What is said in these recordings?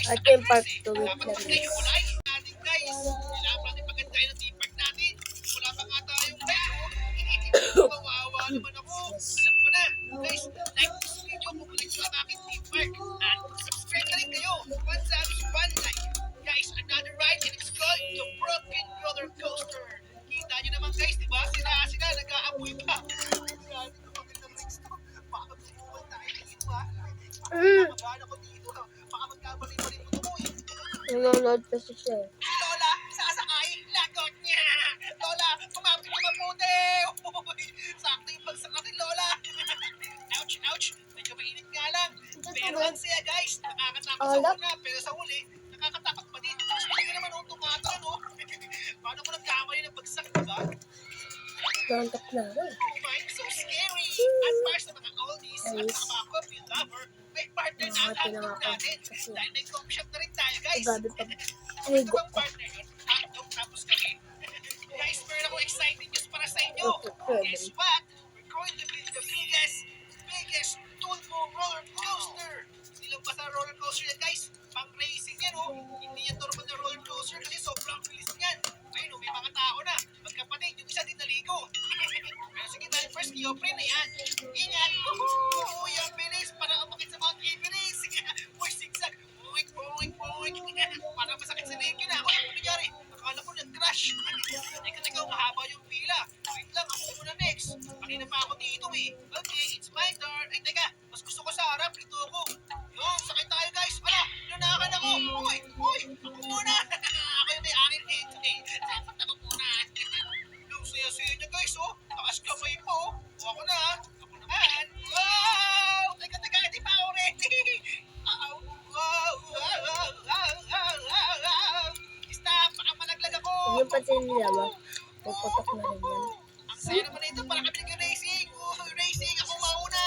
Ito yung part 2. Wait lang guys. Guys, kailangan natin pagandahin ang team park natin. Wala pa nga tayong medyo. Kawawa naman ako. Alam ko na. Guys, like this video kung gusto nyo ang aking team park. At subscribe na rin kayo. One subs, one like. Guys, another ride and it's called the Broken Roller Coaster. Kita nyo naman guys, di ba? Sila nag-aapoy pa. Grabe ko magandang rigs to. Baka magsimulan tayo dito ha. Nakabahan ako dito ha. Baka magkamali-mali mo ito eh. Nanonood kasi siya. Lola, sasakay, lagot niya. Lola, kumapit ka mabuti. Sakto yung pagsakat ni Lola. Ouch, ouch. Medyo mainit nga lang. Pero ang saya guys, nakakatakot sa una. Pero sa huli, nakakatakot pa din. Kasi hindi ka naman akong tumatran, no? Paano ko nagkamali ng bagsak, diba? Nantok na rin. Oh my, so scary. At para sa mga oldies at mga coffee lover, may partner na ang hotdog natin. Dahil may coffee shop na rin tayo, guys. Grabe pa. Ano bang partner yun? Hotdog tapos kami. Guys, meron ako exciting news para sa inyo. Guess what? We're going to build the biggest Tunmo roller coaster. Ilang ba sa roller coaster yan, guys? Pang racing yan, oh. Hindi yan normal na roller coaster kasi sobrang bilis yan. Ayun, oh, may mga tao na. Magkapatid, yung isa din naligo. Pero sige tayo first, i-open na yan. Ingat! Woohoo! Yung bilis! Para umakit sa Mount Everest! Uy, zigzag! Boing, boing, boing! Para masakit sa leg yun, ako. Ano nangyari? Akala ko nag-crash. Teka, mahaba yung pila. Wait lang, ako muna next. Kanina pa ako dito eh. Okay, it's my turn. Ay, teka, mas gusto ko sa harap. Dito ako. Yun, sakay tayo guys. Wala, nanakan ako. Uy, ako muna. Ako yung may-ari nito eh. Dapat ako muna. Yung saya-saya niya guys, oh. Takas kamay mo, oh. Ako na, ha. Ako naman. Wow! Teka, hindi pa ako ready. Stop, baka malaglag ako. Huwag yung pansin nila ba? Puputok na rin yan. Ang saya naman na ito, para kami nag-racing. Racing, ako mauna.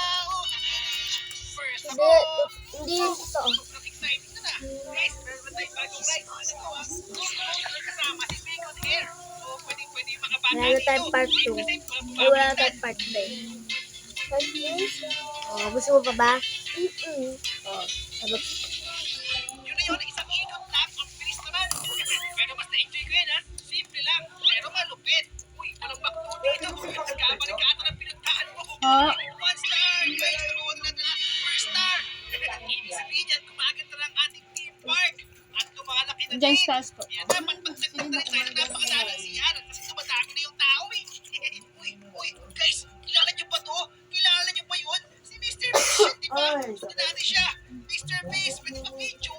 First of Hindi, all, hindi yun totoo. sobrang exciting na na. Guys, meron ba tayong bagong ride? Ano to, ha? Kasama si Bacon Air. So, pwede yung mga bata Wala na tayong dito. part 2. Kasi Ay, wala na tayong part 3. Part 3? Oh, gusto mo pa ba? Oh, sabag. Yun na yun, isang ikot lang. Ang bilis naman. Pero mas na-enjoy ko yun, ha? Simple lang, pero malupit. Uy, walang bakto dito. Nagkamali ka ata ng pinuntahan mo. One star! Guys, nakuha na natin ang first star. Ibig sabihin yan, kumaganda na ang ating team park. At lumalaki na din. Yan na, pagdagdag na rin tayo na napakalalang siya. Kasi tumatami na yung tao, eh. Uy, guys, kilala niyo ba to? Kilala niyo ba yun? Si Mr. Beast, di ba? Gusto natin siya. Mr. Beast, pwede pa picture.